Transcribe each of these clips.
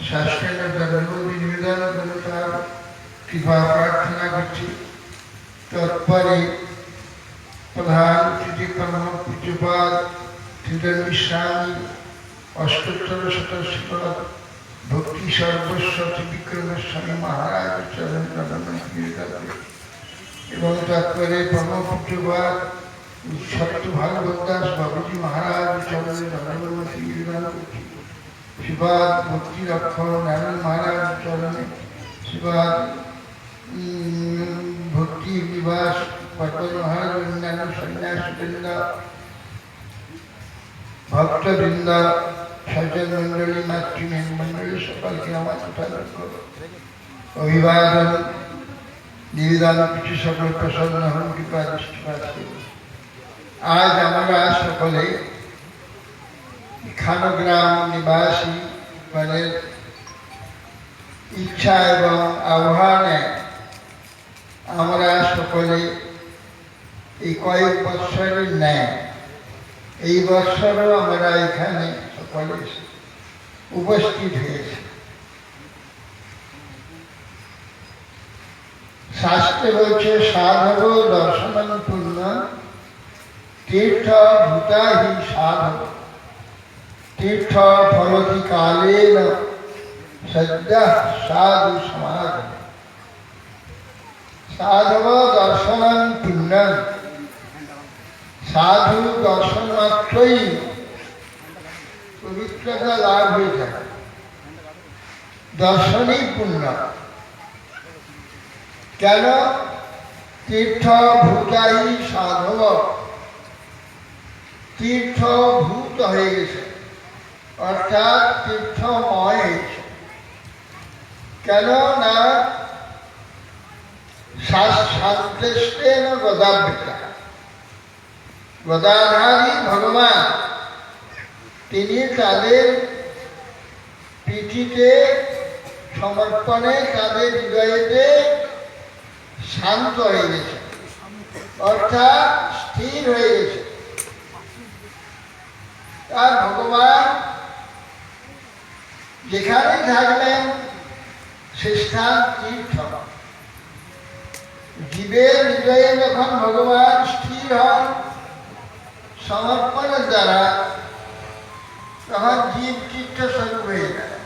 শাস্ত্রের জন্মদিন নিবেদন করে তার কৃপা প্রার্থনা করছি। তৎপরে প্রধান অতিথি কর্ম পূজ্যপাদ শ্রীধর গোস্বামী অষ্টোত্তর শতশত ভক্তি সর্বস্ব ত্রিবিক্রম গোস্বামী মহারাজ চরণ নিবেদন এবং তৎপরে পরম পূজ্যপাদ সত্য ভাগবত দাস বাবুজি মহারাজ চরণে নিবেদন করছি। শিবাদ ভক্তি লক্ষণ নারায়ণ মহারাজ চরণে, শিবাদ ভক্তি বিবাস পটল মহারাজ অন্যান্য সন্ন্যাসবৃন্দ ভক্তবৃন্দ সজ্জন মন্ডলী মাতৃমেন মন্ডলী সকলকে আমার অভিবাদন নিবেদন কিছু সকল প্রসন্ন হন কৃপা দৃষ্টিপাত করুন। আজ আমরা সকলে খানগ্রাম নিবাসী গণের ইচ্ছা এবং আহ্বানে আমরা সকলে এই কয়েক বৎসরের ন্যায় এই বৎসরও আমরা এখানে সকলে উপস্থিত হয়েছি। শাস্ত্রে বলছে সাধব দর্শন পূর্ণ তীর্থ ভূতাহি সাধব তীর্থ ফলতি কালেন সদ্য সাধু সমাজ। সাধব দর্শনং পুণ্যং, সাধু দর্শন মাত্রই পবিত্রতা লাভ হয়ে থাকে, দর্শনই পুণ্য। কেন? তীর্থ ভূতাই সাধব, তীর্থভূত হয়ে গেছে অর্থাৎ তীর্থময় হয়েছে। কেন না শাস্ত্রেষ্টেন গদাবৃতা, গদাধারী ভগবান তিনি তাদের পিঠিতে সমর্পণে তাদের হৃদয়েতে শান্ত হয়ে গেছে অর্থাৎ স্থির হয়ে গেছে। আর ভগবান যেখানেই থাকবেন সে স্থান তীর্থ। জীবের হৃদয়ে যখন ভগবান স্থির হন সমর্পণের দ্বারা, তখন জীব তীর্থ স্বরূপ হয়ে যায়।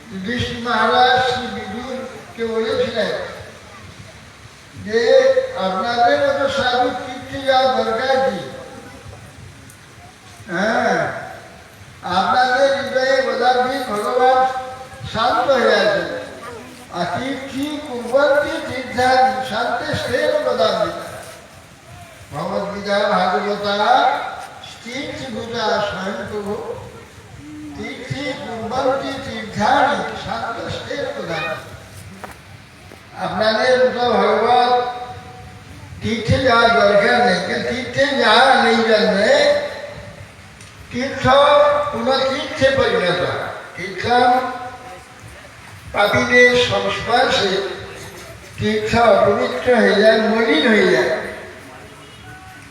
যুধিষ্ঠির মহারাজ শ্রী বিদুরকে বলেছিলেন যে আপনাদের মতো সাধু তীর্থে যাওয়ার দরকার কি? হ্যাঁ, আপনাদের হৃদয়ে গদাবৃত ভগবান শান্ত হয়ে আছে। আর তীর্থি কুর্বন্তী তীর্থানি শান্তে স্থের গদাবৃত। ভগবদ্গীতা ভাগবতা তীর্থভূতা স্বয়ং প্রভু তীর্থি কুর্বন্তী তীর্থানি শান্তে স্থের গদাবৃত। আপনাদের মতো ভগবত তীর্থে যাওয়ার দরকার নেই। তীর্থে যাওয়া নেই জন্যে তীর্থ কোন তীর্থে পরিণত হয়। তীর্থ পাপীদের সংস্পর্শে তীর্থ অপবিত্র হয়ে যায়, মলিন হয়ে যায়।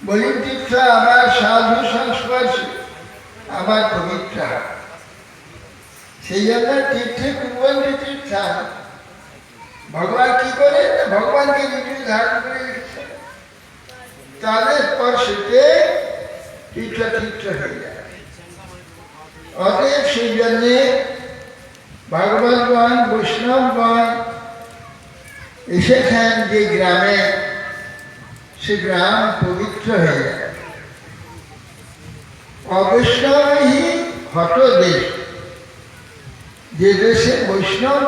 মলিন তীর্থ আমার সাধু সংস্পর্শে আমার পবিত্র হয়। সেই জন্য তীর্থে কুর্বন্তী তীর্থ। ভগবান কি করে? ভগবানকে নিজে ধারণ করে রেখেছে, তাদের স্পর্শেতে তীর্থ তীর্থ হয়ে যায়। অতএব সেই জন্যে ভাগবতগণ বৈষ্ণবগণ এসেছেন যে গ্রামে, সে গ্রাম পবিত্র হয়ে যায়। অবৈষ্ণবই হত দেশ, যে দেশে বৈষ্ণব